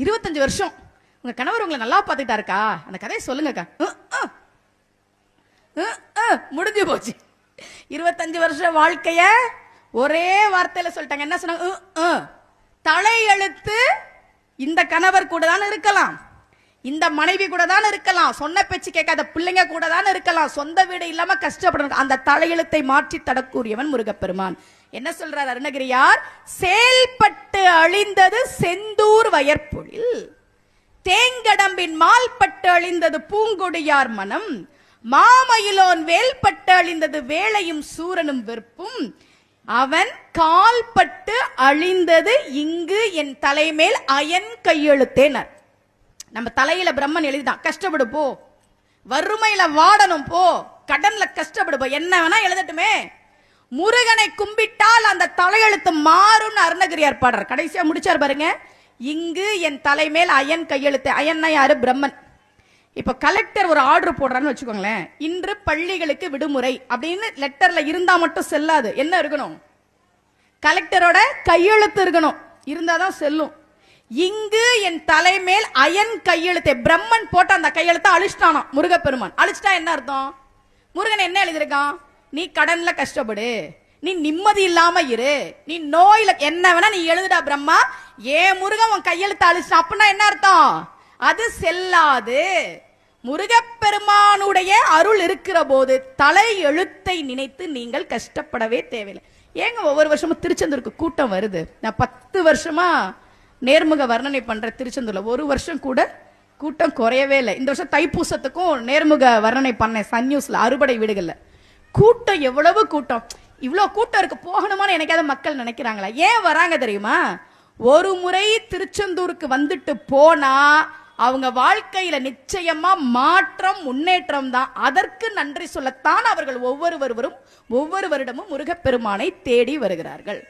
25 வருஷம் உங்க கணவர் உங்களை நல்லா பார்த்துட்டா இருக்கா? அந்த கதையை சொல்லுங்கக்கா. முடிஞ்சு போச்சு. 25 வருஷம் வாழ்க்கைய ஒரே வார்த்தையில சொல்லிட்டாங்க. என்ன சொன்னாங்க? தலையெழுத்து இந்த கணவர் கூட தான் இருக்கலாம், இந்த மனைவி கூட தான் இருக்கலாம், சொன்ன பேச்சு கேட்காத பிள்ளைங்க கூட தான் இருக்கலாம், சொந்த வீடு இல்லாம கஷ்டப்படணும். அந்த தலையெழுத்தை மாற்றி தடக்கூடியவன் முருகப்பெருமான். என்ன சொல்றார் அருணகிரியார்? செயல்பட்டு அழிந்தது செந்தூர் வயற்பொழில், தேங்கடம்பின் மால்பட்டு அழிந்தது பூங்கொடியார் மனம், மாமயிலோன் வேல்பட்டு அழிந்தது வேளையும் சூரனும் வெறுப்பும், அவன் கால்பட்டு அழிந்தது இங்கு என் தலைமேல் அயன் கையெழுத்தேனர். நம்ம தலையில பிரம்மன் எழுதிதான், கஷ்டப்படு போ, வறுமையில வாடணும் போ, கடன்ல கஷ்டப்படு போ, என்ன வேணா எழுதட்டுமே, முருகனை கும்பிட்டால் அந்த தலையெழுத்து மாறும் அருணகிரியார் பாடுறார். கடைசியா முடிச்சார் பாருங்க, இங்கு என் தலைமேல் அயன் கையெழுத்து. அயன்னா யாரு? பிரம்மன். இப்ப கலெக்டர் ஒரு ஆர்டர் போடுறான்னு வச்சுக்கோங்களேன், இன்று பள்ளிகளுக்கு விடுமுறை அப்படின்னு லெட்டர்ல இருந்தா மட்டும் செல்லாது. என்ன இருக்கணும்? கலெக்டரோட கையெழுத்து இருக்கணும், இருந்தாதான் செல்லும். இங்கு என் தலைமேல் அயன் கையெழுத்தை பிரம்மன் போட்ட அந்த கையெழுத்தை அழிச்சிட்டானா முருகப்பெருமான். அழிச்சிட்டா என்ன அர்த்தம்? முருகன் என்ன எழுதிருக்கான்? நீ கடன்ல கஷ்டப்படு, நீ நிம்மதி இல்லாம இரு, நீ நோயில என்ன வேணா நீ எழுதுடா பிரம்மா, ஏன் முருகன் உன் கையெழுத்தை அழிச்சிட்டான். அப்படின்னா என்ன அர்த்தம்? அது செல்லாது. முருகப்பெருமானுடைய அருள் இருக்கிற போது தலை எழுத்தை நினைத்து நீங்கள் கஷ்டப்படவே தேவையில்லை. ஏங்க ஒவ்வொரு வருஷமும் திருச்செந்தூருக்கு கூட்டம் வருது? நான் 10 வருஷமா நேர்முக வர்ணனை பண்ற திருச்செந்தூர்ல ஒரு வருஷம் கூட கூட்டம் குறையவே இல்லை. இந்த வருஷம் தைப்பூசத்துக்கும் நேர்முக வர்ணனை பண்ணேன் சன் நியூஸ்ல, அறுபடை வீடுகள்ல. கூட்டம் எவ்வளவு கூட்டம்! இவ்வளவு கூட்டம் இருக்கு, போகணுமான்னு எனக்காவது மக்கள் நினைக்கிறாங்களா? ஏன் வராங்க தெரியுமா? ஒரு முறை திருச்செந்தூருக்கு வந்துட்டு போனா அவங்க வாழ்க்கையில நிச்சயமா மாற்றம், முன்னேற்றம் தான். அதற்கு நன்றி சொல்லத்தான் அவர்கள் ஒவ்வொரு வருடமும் முருகப்பெருமானை தேடி வருகிறார்கள்.